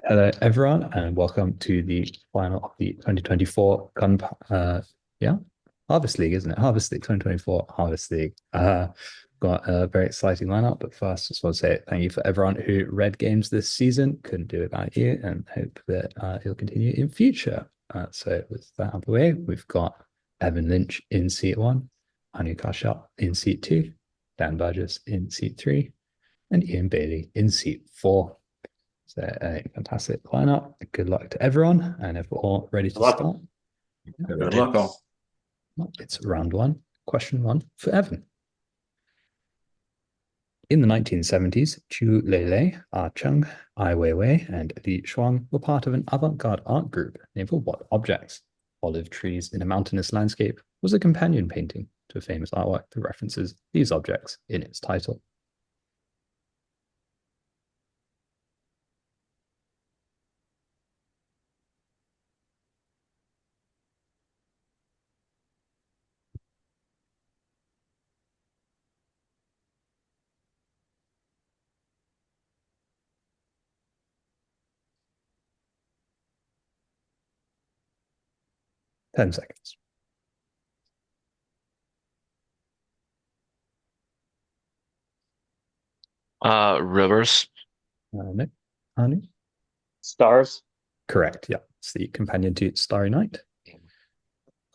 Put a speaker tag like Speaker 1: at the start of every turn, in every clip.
Speaker 1: Hello, everyone, and welcome to the final of the 2024 Harvest League, isn't it? Harvest League 2024 Harvest League. Got a very exciting lineup, but first, just want to say thank you for everyone who read games this season. Couldn't do it without you, and hope that it'll continue in future. So with that out of the way, we've got Evan Lynch in seat one, Anu Kashyap in seat two, Dan Burgess in seat three, and Ian Bailey in seat four. So a fantastic lineup. Good luck to everyone. And if we're all ready to start,
Speaker 2: Good luck, all.
Speaker 1: It's round one, question one for Evan. In the 1970s, Chu Lele, Ah Chung, Ai Weiwei, and Li Shuang were part of an avant-garde art group named for what objects? Olive trees in a mountainous landscape was a companion painting to a famous artwork that references these objects in its title. Ten seconds.
Speaker 3: Rivers.
Speaker 1: No. Anu?
Speaker 2: Stars.
Speaker 1: Correct. Yeah. It's the companion to Starry Night.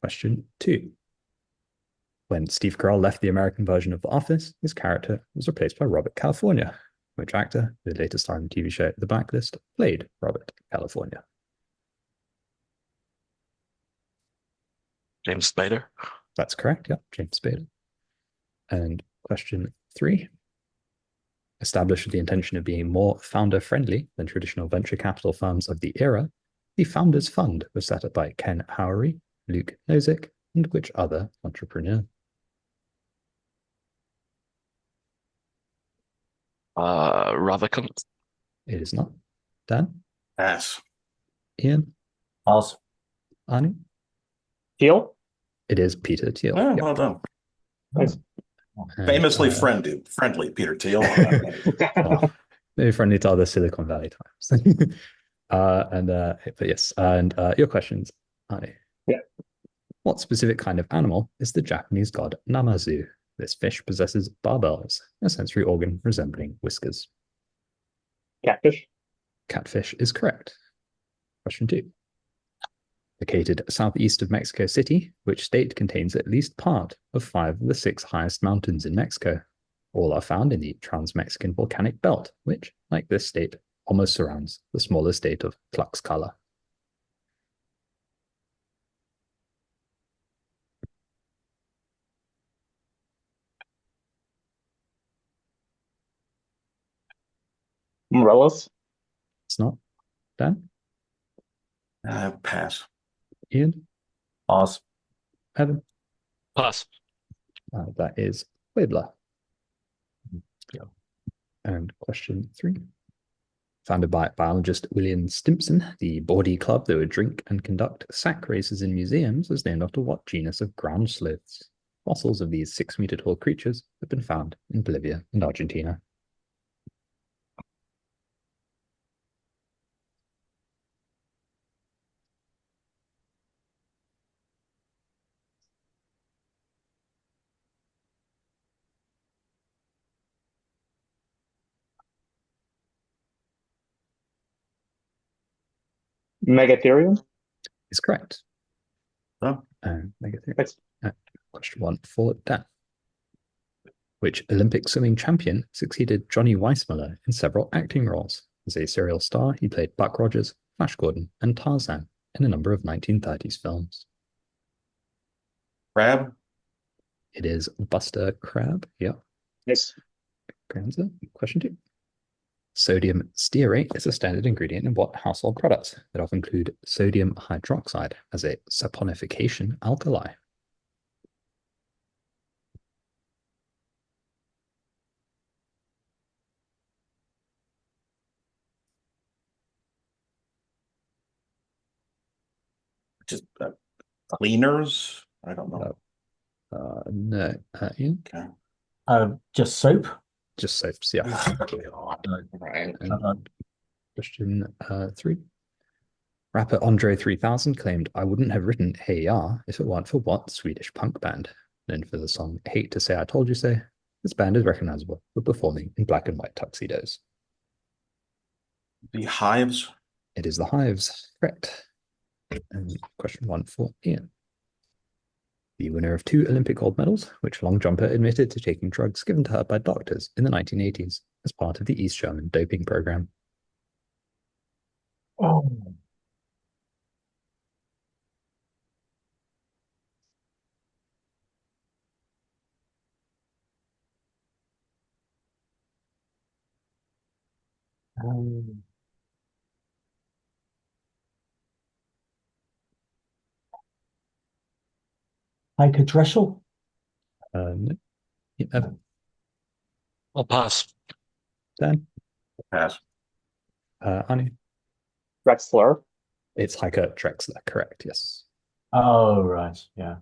Speaker 1: Question two. When Steve Carell left the American version of The Office, his character was replaced by Robert California, which actor, who later starred in the TV show The Blacklist, played Robert California.
Speaker 3: James Spader.
Speaker 1: That's correct. Yeah. James Spader. And question three. Established with the intention of being more founder-friendly than traditional venture capital firms of the era, the Founders Fund was set up by Ken Howery, Luke Nozick, and which other entrepreneur?
Speaker 3: Ravikant.
Speaker 1: It is not. Dan?
Speaker 2: Pass.
Speaker 1: Ian?
Speaker 4: Pass.
Speaker 1: Anu?
Speaker 2: Thiel.
Speaker 1: It is Peter Thiel.
Speaker 2: Oh,
Speaker 1: Yep.
Speaker 2: well done.
Speaker 4: Nice.
Speaker 1: And,
Speaker 2: Famously friendly Peter Thiel.
Speaker 1: maybe friendly to other Silicon Valley times. But yes, and your questions, Anu.
Speaker 2: Yeah.
Speaker 1: What specific kind of animal is the Japanese god Namazu? This fish possesses barbels, a sensory organ resembling whiskers.
Speaker 2: Catfish.
Speaker 1: Catfish is correct. Question two. Located southeast of Mexico City, which state contains at least part of 5 of the 6 highest mountains in Mexico? All are found in the Trans-Mexican Volcanic Belt, which, like this state, almost surrounds the smaller state of Tlaxcala.
Speaker 2: Morelos.
Speaker 1: It's not. Dan?
Speaker 2: Pass.
Speaker 1: Ian?
Speaker 4: Pass.
Speaker 1: Evan?
Speaker 3: Pass.
Speaker 1: That is Puebla. And question three. Founded by biologist William Stimpson, the bawdy club that would drink and conduct sack races in museums was named after what genus of ground sliths? Fossils of these 6-meter tall creatures have been found in Bolivia and Argentina.
Speaker 2: Megatherium.
Speaker 1: Is correct.
Speaker 2: Oh.
Speaker 1: Megatherium. Question one for Dan. Which Olympic swimming champion succeeded Johnny Weissmuller in several acting roles? As a serial star, he played Buck Rogers, Flash Gordon, and Tarzan in a number of 1930s films.
Speaker 2: Crab.
Speaker 1: It is Buster Crabbe. Yeah.
Speaker 2: Yes.
Speaker 1: Great answer. Question two. Sodium stearate is a standard ingredient in what household products that often include sodium hydroxide as a saponification alkali?
Speaker 2: Just cleaners. I don't know.
Speaker 1: No. Ian?
Speaker 2: Okay.
Speaker 4: Just soap.
Speaker 1: Just soaps, yeah.
Speaker 2: Right.
Speaker 1: And Question 3. Rapper Andre 3000 claimed, "I wouldn't have written Hey Ya if it weren't for what Swedish punk band?" Known for the song Hate to Say I Told You So, this band is recognizable for performing in black and white tuxedos.
Speaker 2: The Hives.
Speaker 1: It is the Hives. Correct. And question 1 for Ian. The winner of 2 Olympic gold medals, which long jumper admitted to taking drugs given to her by doctors in the 1980s as part of the East German doping program.
Speaker 4: Oh. Um, Heike Dressel?
Speaker 1: No. Evan,
Speaker 3: I'll pass.
Speaker 1: Dan,
Speaker 2: Pass.
Speaker 1: Anu.
Speaker 2: Drexler.
Speaker 1: It's Heike Drexler, correct, yes.
Speaker 4: Oh, right. Yeah.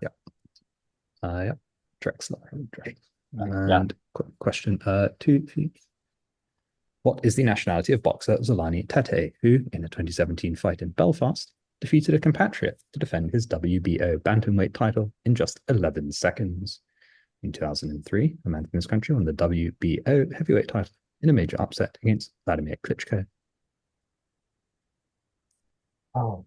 Speaker 1: Yeah, Drexler.
Speaker 4: Yeah.
Speaker 1: And question 2 for you. What is the nationality of boxer Zolani Tete, who, in a 2017 fight in Belfast, defeated a compatriot to defend his WBO bantamweight title in just 11 seconds? In 2003, a man from his country won the WBO heavyweight title in a major upset against Vladimir Klitschko.
Speaker 4: Oh.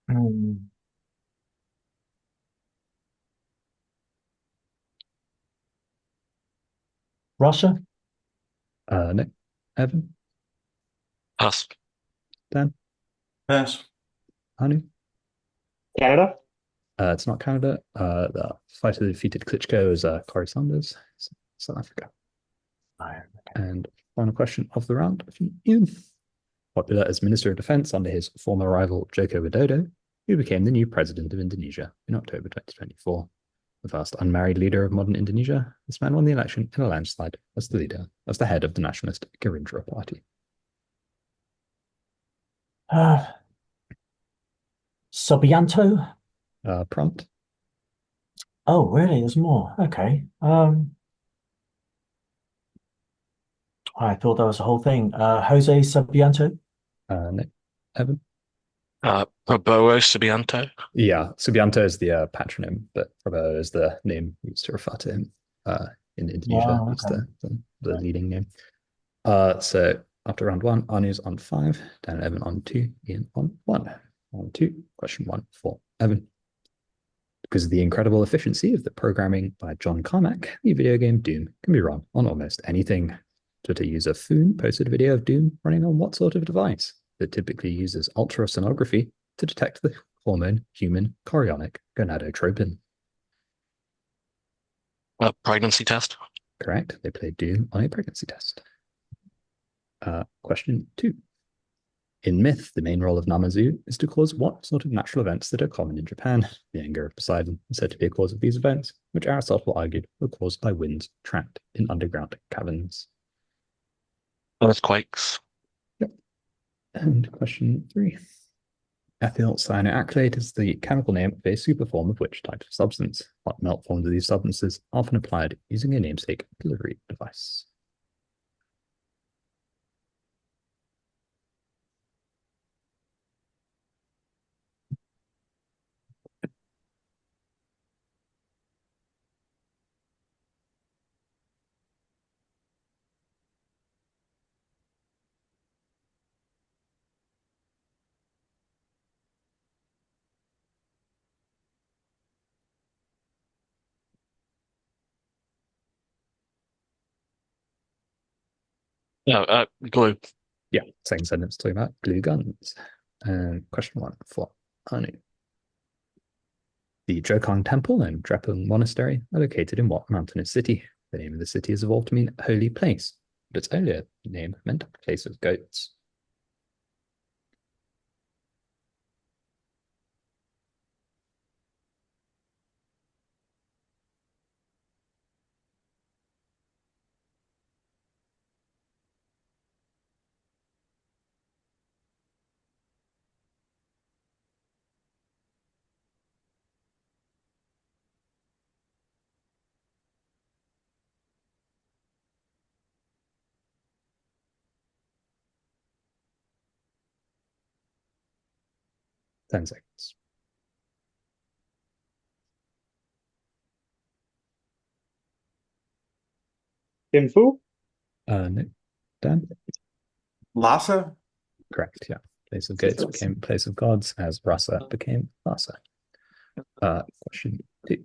Speaker 4: Hmm. Russia?
Speaker 1: No. Evan,
Speaker 3: Pass.
Speaker 1: Dan,
Speaker 2: Pass.
Speaker 1: Anu.
Speaker 2: Canada.
Speaker 1: It's not Canada. The fighter that defeated Klitschko is Corey Sanders, South Africa. And final question of the round for Ian. Popular as Minister of Defense under his former rival Joko Widodo, who became the new president of Indonesia in October 2024. The first unmarried leader of modern Indonesia, this man won the election in a landslide as the head of the nationalist Gerindra party.
Speaker 4: Subianto?
Speaker 1: Prompt.
Speaker 4: Oh, really? There's more. Okay. I thought that was the whole thing. Jose Subianto?
Speaker 1: No. Evan.
Speaker 3: Prabowo Subianto.
Speaker 1: Yeah, Subianto is the patronym, but Prabowo is the name used to refer to him in Indonesia.
Speaker 4: Oh,
Speaker 1: It's
Speaker 4: okay.
Speaker 1: the leading name. So after round 1, Anu's on 5, Dan and Evan on 2, Ian on 1. On 2, question 1 for Evan. Because of the incredible efficiency of the programming by John Carmack, the video game Doom can be run on almost anything. Twitter user Foon posted a video of Doom running on what sort of device that typically uses ultrasonography to detect the hormone human chorionic gonadotropin.
Speaker 3: Pregnancy test.
Speaker 1: Correct. They played Doom on a pregnancy test. Question 2. In myth, the main role of Namazu is to cause what sort of natural events that are common in Japan? The anger of Poseidon is said to be a cause of these events, which Aristotle argued were caused by winds trapped in underground caverns.
Speaker 3: Earthquakes.
Speaker 1: Yep. And question 3. Ethyl cyanoacrylate is the chemical name of a superform of which type of substance? Hot melt forms of these substances often applied using a namesake delivery device.
Speaker 3: No, glue.
Speaker 1: Yeah, second sentence talking about glue guns. And question 1 for Anu. The Jokang Temple and Drepung Monastery are located in what mountainous city? The name of the city has evolved to mean holy place, but its earlier name meant place of goats. 10 seconds.
Speaker 2: Tim Fu?
Speaker 1: No. Dan?
Speaker 2: Lhasa?
Speaker 1: Correct, yeah. Place of goats became place of gods as Rasa became Lhasa. Question 2.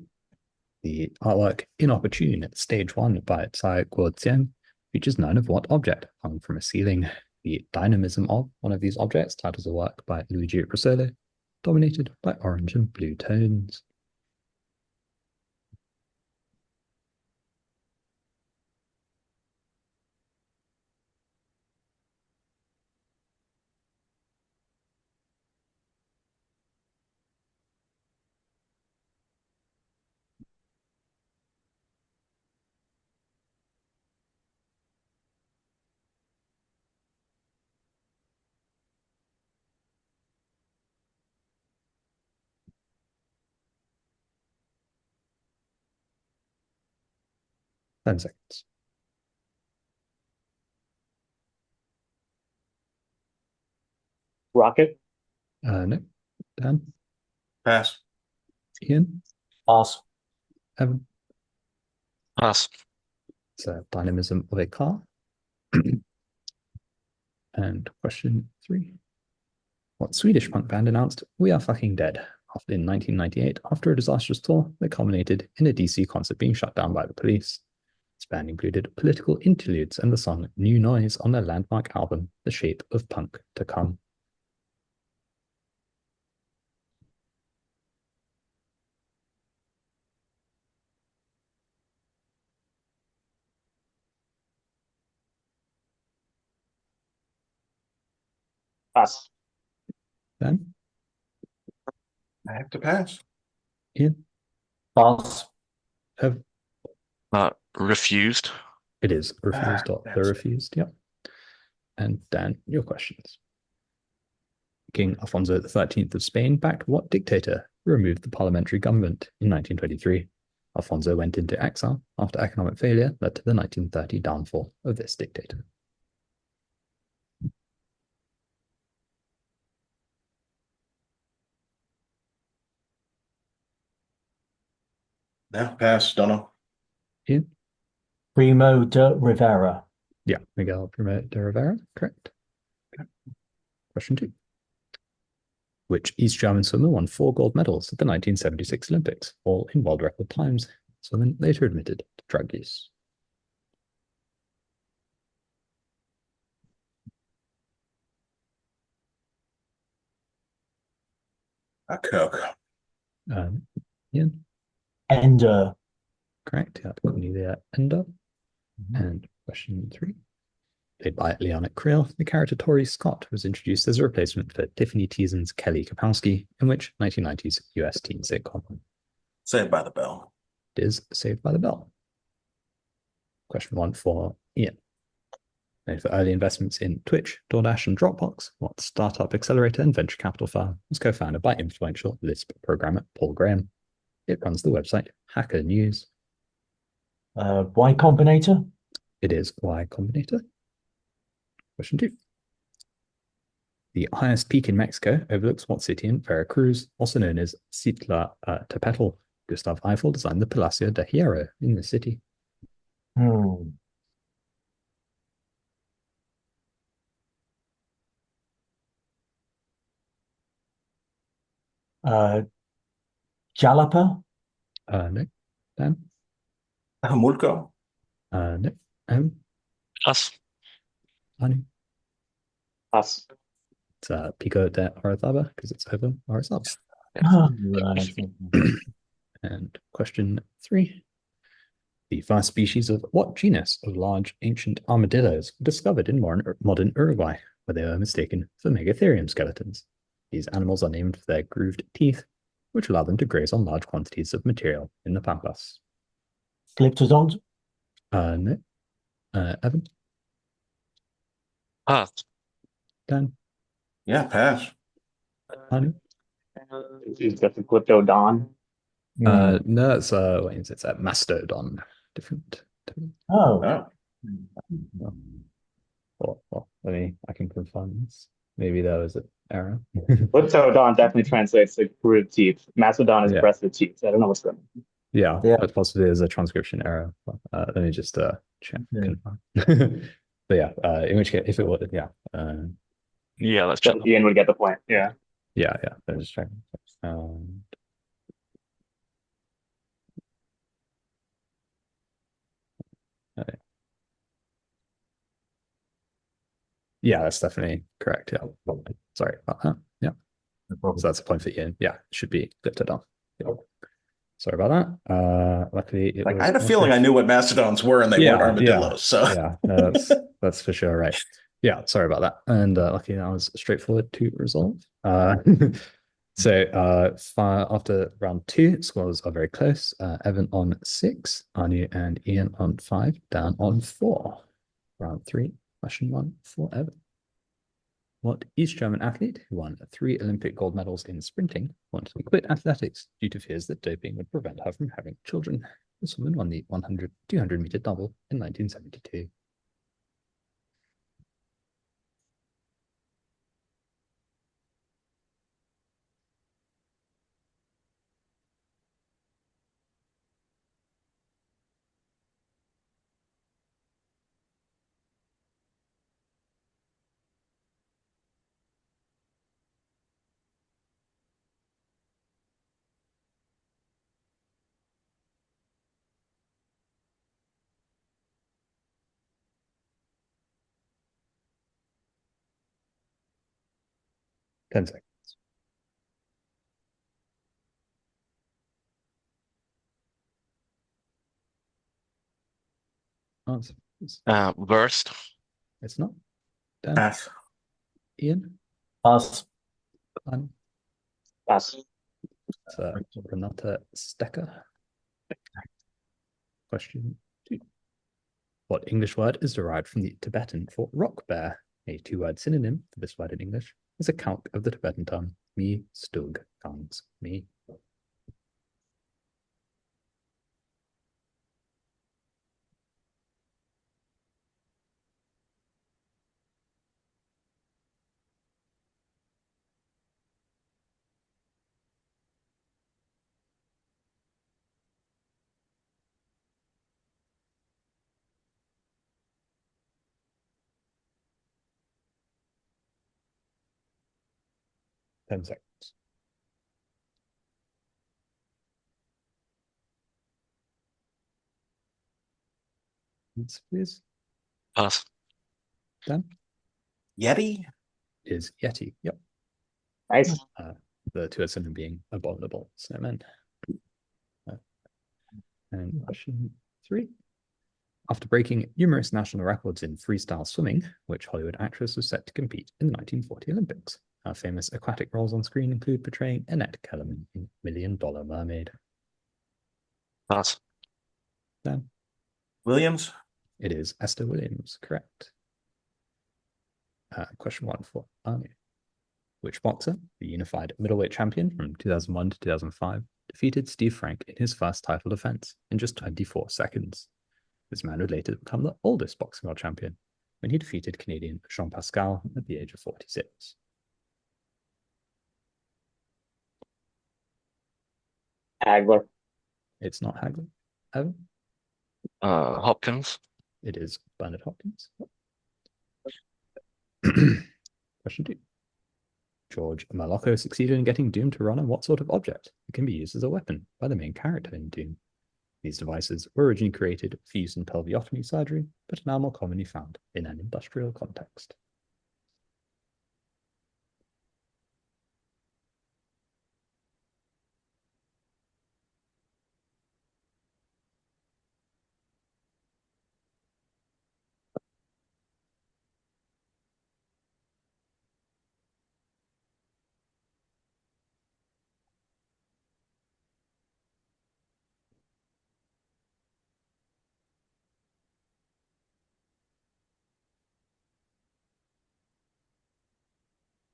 Speaker 1: The artwork Inopportune at Stage 1 by Cai Guozian features none of what object hung from a ceiling. The dynamism of one of these objects titles a work by Luigi Russolo, dominated by orange and blue tones. Ten seconds.
Speaker 2: Rocket?
Speaker 1: No. Dan?
Speaker 2: Pass.
Speaker 1: Ian?
Speaker 4: Pass.
Speaker 1: Evan?
Speaker 3: Pass.
Speaker 1: It's a dynamism of a car. And question 3. What Swedish punk band announced We Are Fucking Dead in 1998 after a disastrous tour that culminated in a DC concert being shut down by the police? This band included political interludes and the song New Noise on their landmark album The Shape of Punk to Come.
Speaker 2: Pass.
Speaker 1: Dan?
Speaker 2: I have to pass.
Speaker 1: Ian?
Speaker 4: Pass.
Speaker 1: Ev?
Speaker 3: Refused.
Speaker 1: It is refused or the
Speaker 2: that's-
Speaker 1: refused, yep. And Dan, your questions. King Alfonso XIII of Spain backed what dictator who removed the parliamentary government in 1923? Alfonso went into exile after economic failure led to the 1930 downfall of this dictator.
Speaker 2: No, pass. Don't know.
Speaker 1: Ian?
Speaker 4: Primo de Rivera.
Speaker 1: Yeah, Miguel Primo de Rivera, correct. Question 2. Which East German swimmer won 4 gold medals at the 1976 Olympics, all in world record times? Swimmen later admitted to drug use.
Speaker 2: A Coke.
Speaker 1: Ian?
Speaker 4: Ender.
Speaker 1: Correct, yeah, Cornelia Ender. And question 3. Played by Leonic Creel, the character Tori Scott was introduced as a replacement for Tiffany Thiesen's Kelly Kapowski in which 1990s US teen sitcom?
Speaker 2: Saved by the Bell.
Speaker 1: It is Saved by the Bell. Question 1 for Ian. Made for early investments in Twitch, DoorDash, and Dropbox, what startup accelerator and venture capital firm was co-founded by influential Lisp programmer Paul Graham? It runs the website Hacker News.
Speaker 4: Y Combinator.
Speaker 1: It is Y Combinator. Question 2. The highest peak in Mexico overlooks what city in Veracruz, also known as Citla Tepetl? Gustav Eiffel designed the Palacio de Hierro in the city.
Speaker 4: Jalapa.
Speaker 1: No. Dan?
Speaker 2: Mulco.
Speaker 1: No.
Speaker 3: Pass.
Speaker 1: Anu?
Speaker 2: Pass.
Speaker 1: It's Pico de Orizaba because it's over Orizaba.
Speaker 4: Oh, right.
Speaker 1: And question 3. The first species of what genus of large ancient armadillos were discovered in modern Uruguay, where they were mistaken for Megatherium skeletons? These animals are named for their grooved teeth, which allow them to graze on large quantities of material in the pampas.
Speaker 4: Glyptodont.
Speaker 1: No. Evan?
Speaker 3: Pass.
Speaker 1: Dan?
Speaker 2: Yeah, pass.
Speaker 1: Anu?
Speaker 2: Is that the Glyptodon?
Speaker 1: No, it's what is it? It's a mastodon. Different.
Speaker 4: Oh.
Speaker 2: Oh.
Speaker 1: Well, I can confirm this. maybe that was an error.
Speaker 2: Glyptodon definitely translates to rooted teeth. Mastodon is
Speaker 1: Yeah.
Speaker 2: breasted teeth. I don't know what's going on.
Speaker 1: Yeah,
Speaker 4: Yeah.
Speaker 1: that possibly is a transcription error. Let me just check.
Speaker 4: Yeah.
Speaker 1: Confirm. But yeah, in which case, if it was, yeah,
Speaker 3: Yeah, let's check.
Speaker 2: So Ian would get the point. Yeah.
Speaker 1: yeah. I'm just checking. Okay. Yeah, that's definitely correct. Yeah, sorry about that. Yeah,
Speaker 4: No problem.
Speaker 1: so that's a point for Ian. Yeah, it should be Glyptodon. Yeah. Sorry about that. Luckily, it
Speaker 5: Like
Speaker 1: was
Speaker 5: I had a feeling I knew what mastodons were, and they weren't armadillos. So
Speaker 1: yeah, no, that's for sure right. Yeah, sorry about that. And luckily that was straightforward to resolve. So after round 2, scores are very close. Evan on 6, Anu and Ian on 5, Dan on 4. Round 3, question 1 for Evan. What East German athlete who won 3 Olympic gold medals in sprinting wanted to quit athletics due to fears that doping would prevent her from having children? This woman won the 100, 200 meter double in 1972. Ten seconds. Answer.
Speaker 3: Worst.
Speaker 1: It's not. Dan,
Speaker 5: pass.
Speaker 1: Ian,
Speaker 4: Pass.
Speaker 1: Anne,
Speaker 2: Pass.
Speaker 1: it's Renata Stecker. Question 2. What English word is derived from the Tibetan for rock bear? A 2-word synonym for this word in English is a calque of the Tibetan tongue. Mi stug comes me. Ten seconds. Answer, please.
Speaker 3: Pass.
Speaker 1: Dan
Speaker 5: Yeti.
Speaker 1: is Yeti. Yep.
Speaker 2: Nice.
Speaker 1: The 2-word synonym being abominable snowman. And question 3. After breaking numerous national records in freestyle swimming, which Hollywood actress was set to compete in the 1940 Olympics? Her famous aquatic roles on screen include portraying Annette Kellerman in $1 Million Mermaid.
Speaker 3: Pass.
Speaker 1: Dan,
Speaker 5: Williams.
Speaker 1: it is Esther Williams, correct. Question 1 for Arnie. Which boxer, the unified middleweight champion from 2001 to 2005, defeated Steve Frank in his first title defense in just 24 seconds? This man would later become the oldest boxing world champion when he defeated Canadian Jean Pascal at the age of 46.
Speaker 2: Hagler.
Speaker 1: It's not Hagler. Evan?
Speaker 3: Hopkins.
Speaker 1: It is Bernard Hopkins. Question 2. George Malocco succeeded in getting Doom to run on what sort of object? It can be used as a weapon by the main character in Doom. These devices were originally created for use in pelviotomy surgery, but are now more commonly found in an industrial context.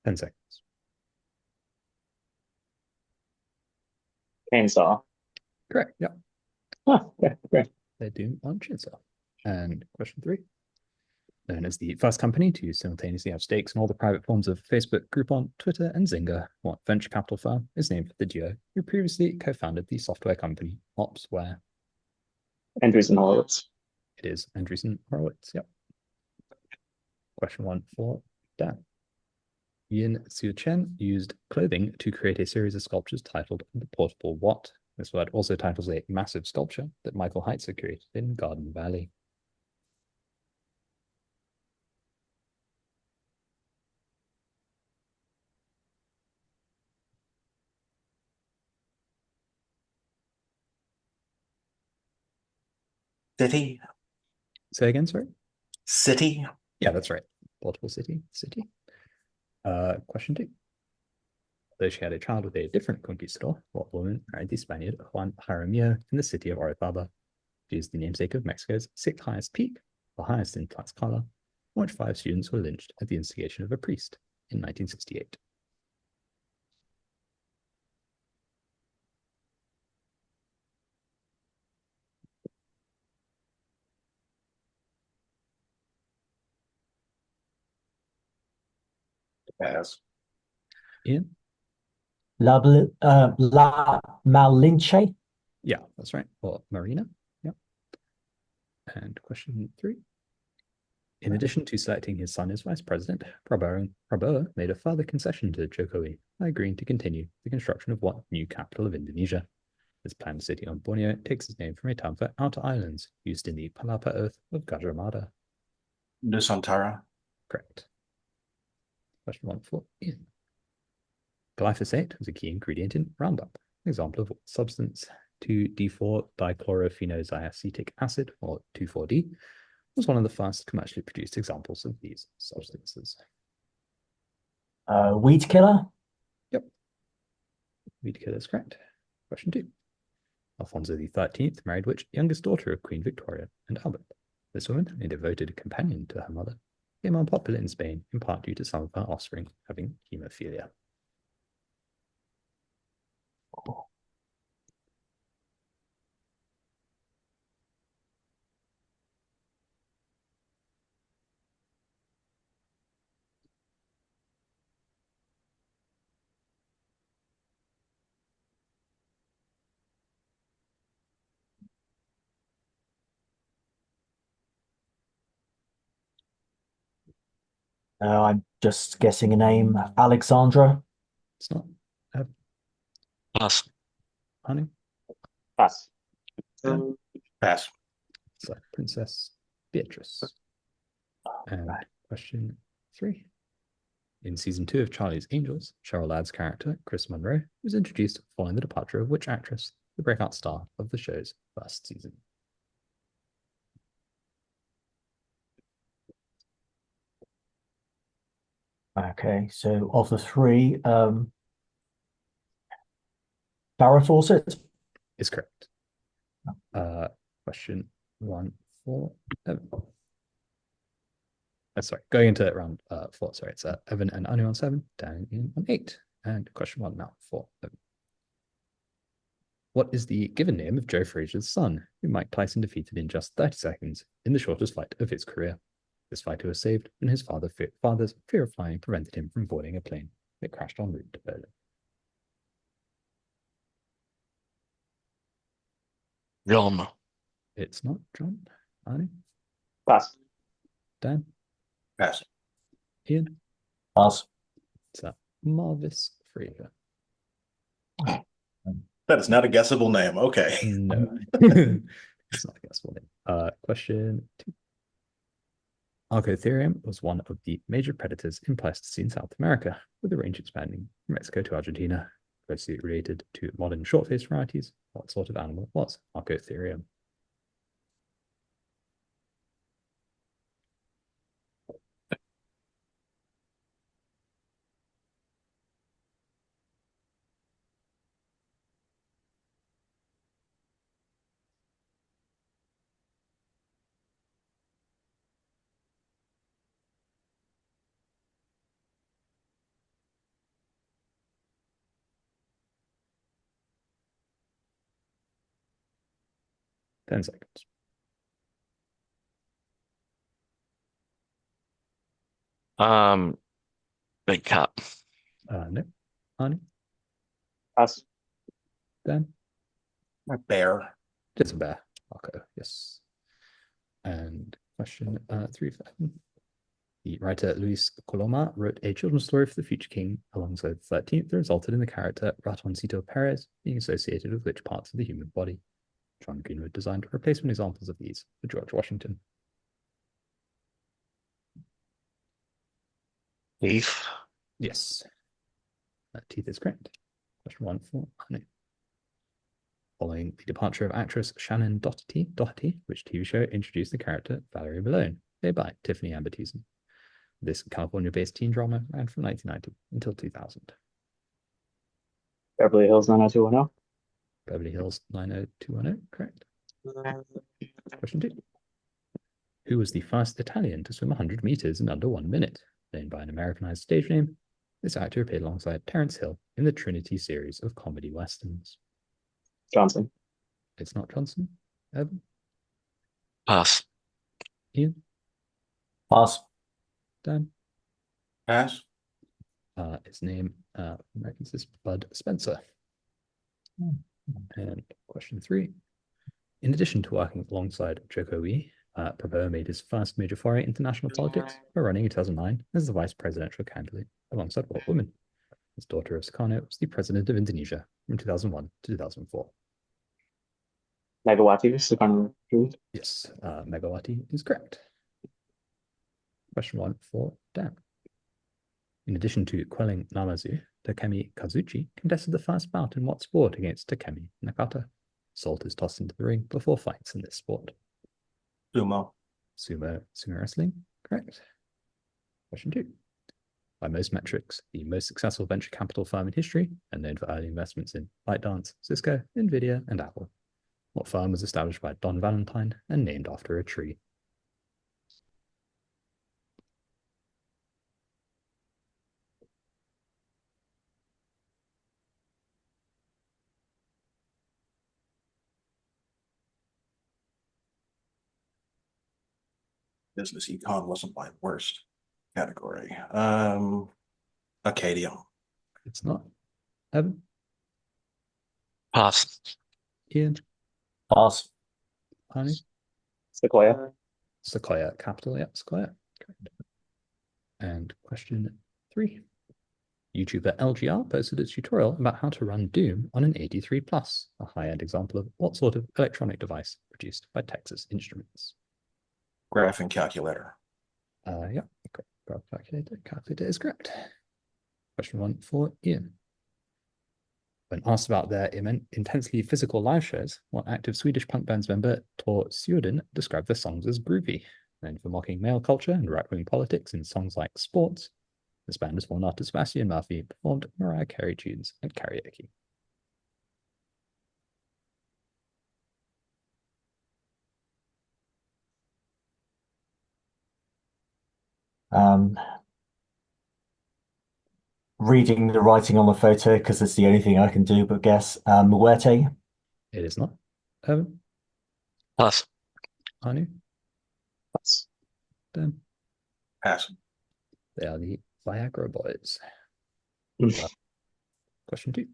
Speaker 1: Ten seconds.
Speaker 2: Chainsaw.
Speaker 1: Correct. Yeah.
Speaker 2: Huh, okay, great.
Speaker 1: They do on chainsaw. And question 3. Known as the first company to simultaneously have stakes in all the private forms of Facebook, Groupon, Twitter, and Zynga, what venture capital firm is named for the duo who previously co-founded the software company Opsware?
Speaker 2: Andreessen Horowitz.
Speaker 1: It is Andreessen Horowitz. Yep. Question 1 for Dan. Yin Xiu Chen used clothing to create a series of sculptures titled The Portable What? This word also titles a massive sculpture that Michael Heitzer created in Garden Valley.
Speaker 5: City.
Speaker 1: Say again, sorry?
Speaker 5: City.
Speaker 1: Yeah, that's right. Portable City. Question 2. Though she had a child with a different conquistador, what woman married the Spaniard Juan Jaramillo in the city of Orizaba? She is the namesake of Mexico's 6th highest peak, the highest in Tlaxcala, on which 5 students were lynched at the instigation of a priest in 1968.
Speaker 5: Pass.
Speaker 1: Ian?
Speaker 4: La Malinche.
Speaker 1: Yeah, that's right. Or Marina. Yep. And question 3. In addition to selecting his son as vice president, Prabowo made a further concession to Jokowi by agreeing to continue the construction of what new capital of Indonesia? This planned city on Borneo takes its name from a term for outer islands used in the Palapa Oath of Gajah Mada.
Speaker 5: Nusantara.
Speaker 1: Correct. Question 1 for Ian. Glyphosate was a key ingredient in Roundup, an example of what substance 2,4-dichlorophenoxyacetic acid, or 2,4-D, was one of the first commercially produced examples of these substances.
Speaker 4: Weed killer.
Speaker 1: Yep. Weed killer is correct. Question 2. Alfonso XIII married which youngest daughter of Queen Victoria and Albert? This woman, a devoted companion to her mother, became unpopular in Spain in part due to some of her offspring having hemophilia.
Speaker 4: I'm just guessing a name. Alexandra.
Speaker 1: It's not
Speaker 3: Pass.
Speaker 1: honey.
Speaker 2: Pass.
Speaker 5: Pass.
Speaker 1: So Princess Beatrice. And question 3. In season 2 of Charlie's Angels, Cheryl Ladd's character, Chris Monroe, was introduced following the departure of which actress, the breakout star of the show's first season?
Speaker 4: Okay, so of the 3, Farrah Fawcett.
Speaker 1: Is correct. Question 1 for Evan. Sorry, going into round 4. Sorry, it's Evan and Anu on 7, Dan in on 8. And question 1 now for Evan. What is the given name of Joe Frazier's son, who Mike Tyson defeated in just 30 seconds in the shortest fight of his career? This fighter was saved when his father's fear of flying prevented him from boarding a plane that crashed en route to Berlin.
Speaker 3: John.
Speaker 1: It's not John. Anu?
Speaker 2: Pass.
Speaker 1: Dan?
Speaker 5: Pass.
Speaker 1: Ian?
Speaker 4: Pass.
Speaker 1: It's Marvis Frazier.
Speaker 5: That is not a guessable name. Okay.
Speaker 1: No. It's not a guessable name. Question 2. Archaeotherium was one of the major predators in Pleistocene South America, with the range expanding from Mexico to Argentina. Closely related to modern short-faced varieties, what sort of animal was Archaeotherium? Ten seconds.
Speaker 3: Big cat.
Speaker 1: No. Arnie?
Speaker 2: Pass.
Speaker 1: Dan?
Speaker 5: A bear.
Speaker 1: Just a bear. Okay, yes. And question 3 for Evan. The writer Luis Coloma wrote a children's story for the future king alongside the 13th that resulted in the character Ratoncito Perez being associated with which parts of the human body. John Greenwood designed replacement examples of these for George Washington.
Speaker 3: Thief.
Speaker 1: Yes. Teeth is correct. Question 1 for Anu. Following the departure of actress Shannon Doherty, which TV show introduced the character Valerie Malone, played by Tiffany Amber Thiessen. This California-based teen drama ran from 1990 until 2000.
Speaker 2: Beverly Hills 90210.
Speaker 1: Beverly Hills 90210, correct. Question 2. Who was the first Italian to swim 100 meters in under 1 minute? Known by an Americanized stage name, this actor appeared alongside Terence Hill in the Trinity series of comedy westerns.
Speaker 2: Johnson.
Speaker 1: It's not Johnson. Evan?
Speaker 3: Pass.
Speaker 1: Ian?
Speaker 4: Pass.
Speaker 1: Dan?
Speaker 5: Pass.
Speaker 1: His name, Americans, is Bud Spencer. And question 3. In addition to working alongside Jokowi, Prabowo made his first major foray into national politics by running in 2009 as the vice presidential candidate alongside what woman? His daughter of Sukarno was the president of Indonesia from 2001 to 2004.
Speaker 2: Megawati. Sukarno.
Speaker 1: Yes, Megawati is correct. Question 1 for Dan. In addition to quelling Namazu, Takemi Kazuchi contested the first bout in what sport against Takemi Nakata? Salt is tossed into the ring before fights in this sport.
Speaker 5: Sumo.
Speaker 1: Sumo wrestling, correct. Question 2. By most metrics, the most successful venture capital firm in history and known for early investments in ByteDance, Cisco, Nvidia, and Apple. What firm was established by Don Valentine and named after a tree?
Speaker 5: Business econ wasn't my worst category. Acadia.
Speaker 1: It's not. Evan?
Speaker 3: Pass.
Speaker 1: Ian?
Speaker 4: Pass.
Speaker 1: Arnie?
Speaker 2: Sequoia.
Speaker 1: Sequoia Capital, yeah, Sequoia. Correct. And question 3. YouTuber LGR posted a tutorial about how to run Doom on an 83 Plus, a high-end example of what sort of electronic device produced by Texas Instruments.
Speaker 5: Graphing calculator.
Speaker 1: Yeah, graph calculator. Calculator is correct. Question 1 for Ian. When asked about their intensely physical live shows, what active Swedish punk band's member Tor Sjöden described their songs as groovy. Known for mocking male culture and right-wing politics in songs like Sports, this band was formed after Sebastian Murphy performed Mariah Carey tunes at karaoke.
Speaker 4: Reading the writing on the photo because it's the only thing I can do but guess. Muerte.
Speaker 1: It is not. Evan?
Speaker 3: Pass.
Speaker 1: Anu?
Speaker 2: Pass.
Speaker 1: Dan?
Speaker 5: Pass.
Speaker 1: They are the Viagra Boys. Question 2.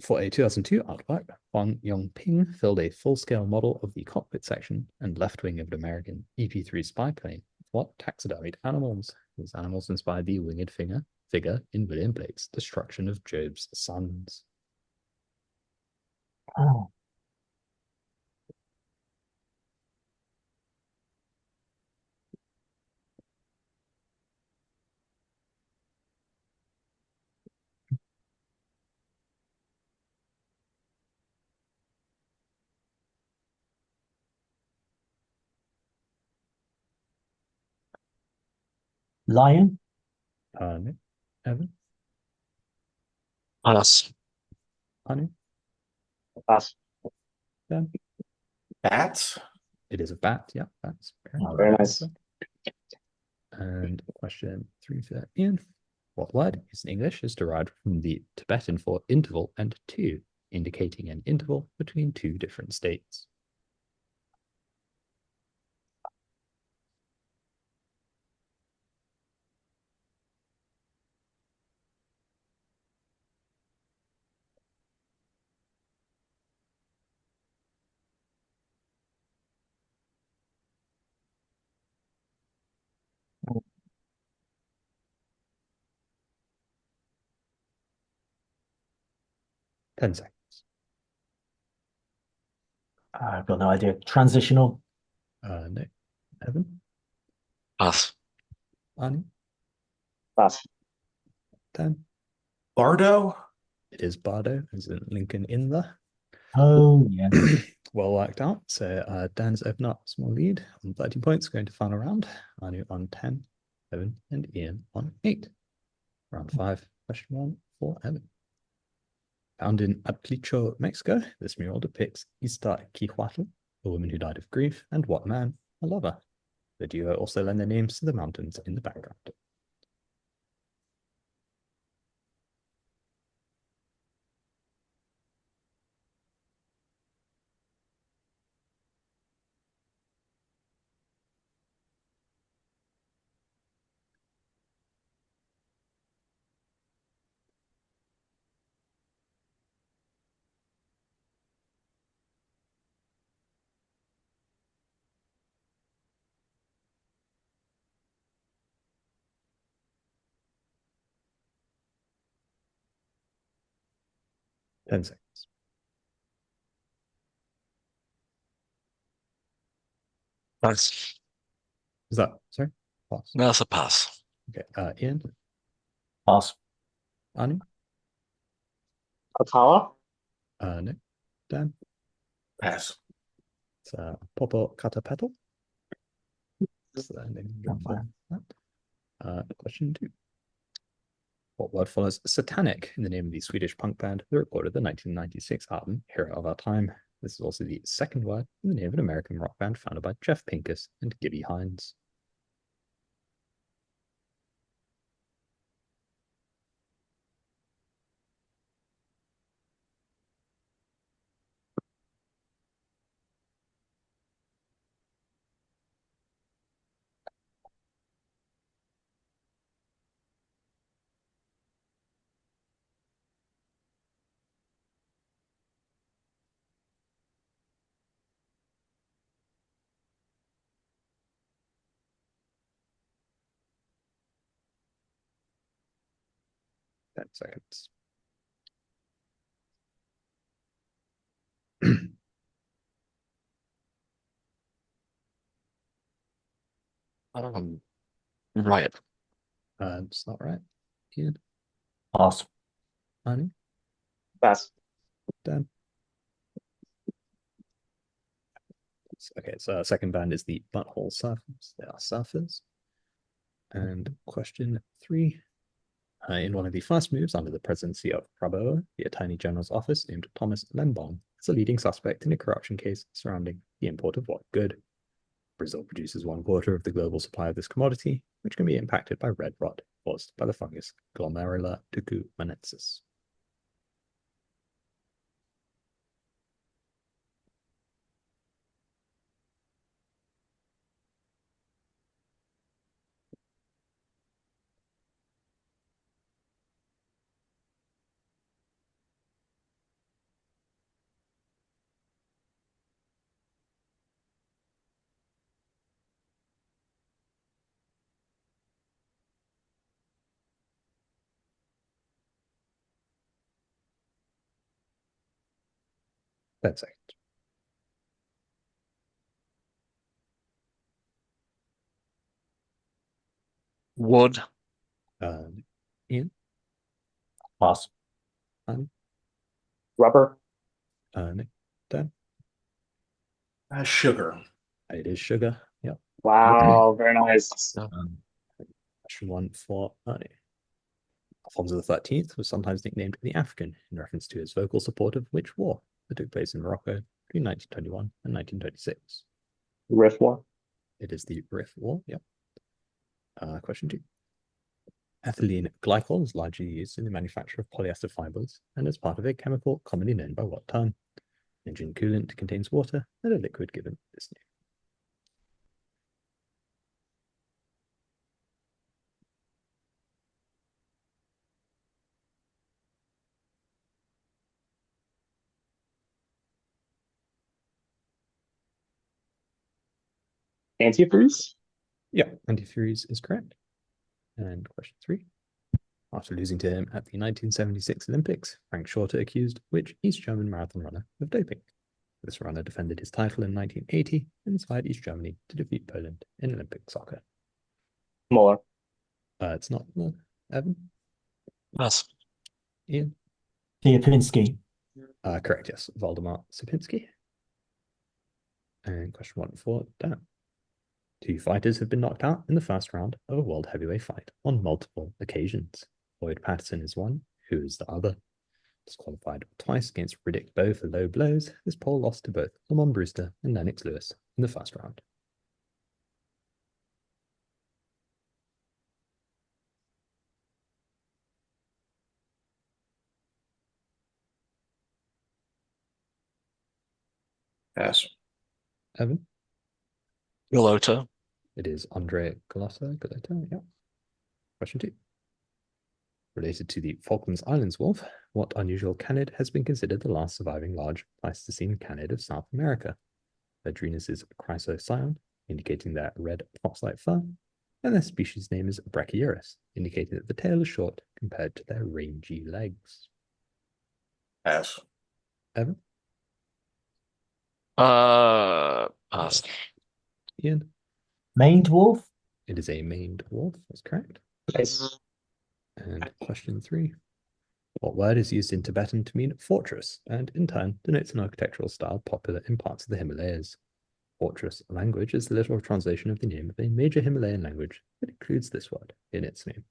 Speaker 1: For a 2002 artwork, Huang Yongping filled a full-scale model of the cockpit section and left wing of an American EP-3 spy plane with what taxidermied animals? These animals inspired the winged figure in William Blake's Destruction of Job's Sons.
Speaker 4: Oh. Lion.
Speaker 1: No. Evan?
Speaker 3: Pass.
Speaker 1: Anu?
Speaker 2: Pass.
Speaker 1: Dan?
Speaker 5: Bats.
Speaker 1: It is a bat. Yeah, bats.
Speaker 2: Very nice.
Speaker 1: And question 3 for Ian. What word used in English is derived from the Tibetan for interval and two, indicating an interval between two different states? 10 seconds.
Speaker 4: I've got no idea. Transitional.
Speaker 1: No. Evan?
Speaker 3: Pass.
Speaker 1: Arnie?
Speaker 2: Pass.
Speaker 1: Dan?
Speaker 5: Bardo?
Speaker 1: It is Bardo, as in Lincoln in the.
Speaker 4: Oh, yeah.
Speaker 1: Well worked out. So Dan's opened up a small lead on 13 points, going to final round. Arnie on 10, Evan, and Ian on 8. Round 5, question 1 for Evan. Found in Atlicho, Mexico, this mural depicts Ista Quihuatl, a woman who died of grief, and what man? A lover. The duo also lend their names to the mountains in the background. Ten seconds.
Speaker 3: Pass.
Speaker 1: Is that, sorry? Pass.
Speaker 3: That's a pass.
Speaker 1: Okay, Ian,
Speaker 4: Pass.
Speaker 1: Arnie?
Speaker 2: Alcala?
Speaker 1: No. Dan?
Speaker 5: Pass.
Speaker 1: It's Popo Catapetal. That's the name for that. Question 2. What word follows satanic in the name of the Swedish punk band that recorded the 1996 album Hero of Our Time? This is also the second word in the name of an American rock band founded by Jeff Pincus and Gibby Hines. Ten seconds.
Speaker 3: Riot.
Speaker 1: It's not right. Ian,
Speaker 4: Pass.
Speaker 1: Arnie,
Speaker 2: Pass.
Speaker 1: Dan. Okay, so second band is the Butthole Surfers. They are surfers. And question 3. In one of the first moves under the presidency of Prabowo, the Attorney General's office named Thomas Lembong as a leading suspect in a corruption case surrounding the import of what good? Brazil produces 1/4 of the global supply of this commodity, which can be impacted by red rot caused by the fungus Glomerula tucumanensis. That's it.
Speaker 3: Wood.
Speaker 1: Ian,
Speaker 4: Pass.
Speaker 2: Rubber?
Speaker 1: Nick, Dan.
Speaker 5: Sugar.
Speaker 1: It is sugar. Yep.
Speaker 2: Wow, very nice.
Speaker 1: Question 1 for Ernie. Alfonso XIII was sometimes nicknamed the African in reference to his vocal support of which war that took place in Morocco between 1921 and 1926?
Speaker 2: Riff War?
Speaker 1: It is the Rif War. Yep. Question 2. Ethylene glycol is largely used in the manufacture of polyester fibers and as part of a chemical commonly known by what term? Engine coolant contains water and a liquid given this name.
Speaker 2: Antifreeze?
Speaker 1: Yeah, antifreeze is correct. And question 3. After losing to him at the 1976 Olympics, Frank Shorter accused which East German marathon runner of doping. This runner defended his title in 1980 and inspired East Germany to defeat Poland in Olympic soccer.
Speaker 2: Muller.
Speaker 1: It's not Evan.
Speaker 3: Pass.
Speaker 1: Ian.
Speaker 4: Sierpinski.
Speaker 1: Correct, yes. Waldemar Sierpinski. And question 1 for Dan. 2 fighters have been knocked out in the first round of a world heavyweight fight on multiple occasions. Lloyd Patterson is one. Who is the other? Disqualified twice against Riddick Bowe for low blows, this Pole lost to both Lamont Brewster and Lennox Lewis in the first round.
Speaker 5: Pass.
Speaker 1: Evan?
Speaker 3: Galota.
Speaker 1: It is Andre Galota, yeah. Question 2. Related to the Falklands Islands wolf, what unusual canid has been considered the last surviving large Pleistocene canid of South America? Vedrinus is chrysocyon, indicating their red fox-like fur, and their species name is Brachyurus, indicating that the tail is short compared to their rangy legs.
Speaker 5: Pass.
Speaker 1: Evan?
Speaker 3: Pass.
Speaker 1: Ian?
Speaker 4: Maned wolf.
Speaker 1: It is a maned wolf, that's correct.
Speaker 2: Nice.
Speaker 1: And question 3. What word is used in Tibetan to mean fortress, and in turn denotes an architectural style popular in parts of the Himalayas? Fortress language is the literal translation of the name of a major Himalayan language that includes this word in its name.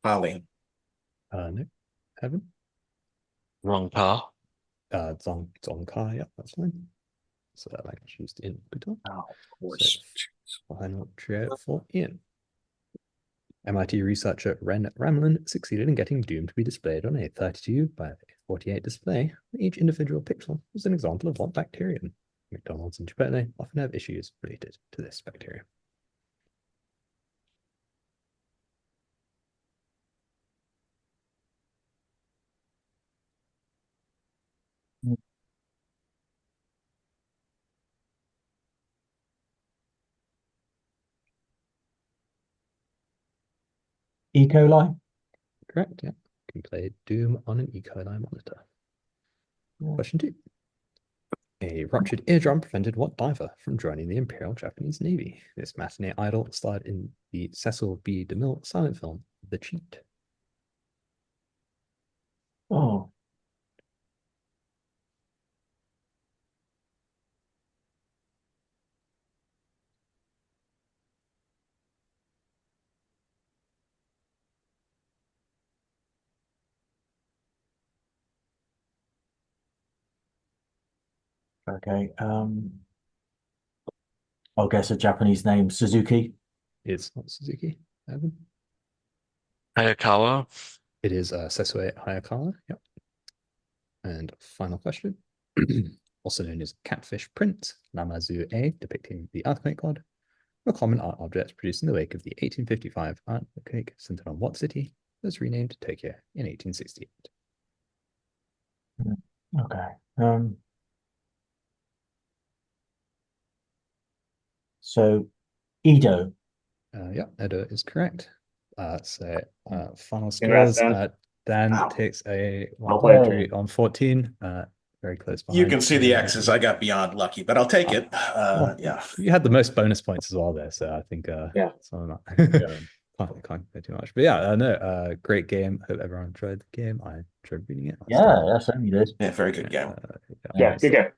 Speaker 5: Holly.
Speaker 1: No. Evan?
Speaker 3: Wrong par.
Speaker 1: Dzongkha, yeah, that's fine. So that language used in Bhutan.
Speaker 5: Oh, of course.
Speaker 1: Final trio for Ian. MIT researcher Ren Ramlin succeeded in getting Doom to be displayed on a 32 by 48 display. Each individual pixel was an example of what bacterium. McDonald's and Chipotle often have issues related to this bacterium.
Speaker 4: E. coli.
Speaker 1: Correct, yeah. You can play Doom on an E. coli monitor. Question 2. A ruptured eardrum prevented what diver from joining the Imperial Japanese Navy? This matinee idol starred in the Cecil B. DeMille silent film, The Cheat.
Speaker 4: Oh. Okay. I'll guess a Japanese name. Suzuki.
Speaker 1: It's not Suzuki, Evan.
Speaker 3: Hayakawa.
Speaker 1: It is Sesue Hayakawa, yep. And final question. Also known as Catfish Prince, Namazu-e, depicting the earthquake god, a common art object produced in the wake of the 1855 earthquake centered on what city was renamed Tokyo in 1868?
Speaker 4: Okay. So Edo.
Speaker 1: Yeah, Edo is correct. Final
Speaker 2: Congrats,
Speaker 1: scores.
Speaker 2: Dan.
Speaker 1: Dan
Speaker 5: Wow.
Speaker 1: takes a
Speaker 2: Well
Speaker 1: 1
Speaker 2: played.
Speaker 1: victory on 14. Very close behind.
Speaker 5: You can see the X's. I got beyond lucky, but I'll take it.
Speaker 1: Well,
Speaker 5: Yeah.
Speaker 1: You had the most bonus points as well there, so I think
Speaker 2: Yeah.
Speaker 1: some of that
Speaker 5: Yeah.
Speaker 1: can't complain too much. But yeah, no, great game. Hope everyone enjoyed the game. I enjoyed reading it.
Speaker 4: Yeah, that's only this.
Speaker 5: Yeah, very good game.
Speaker 2: Yeah, good game.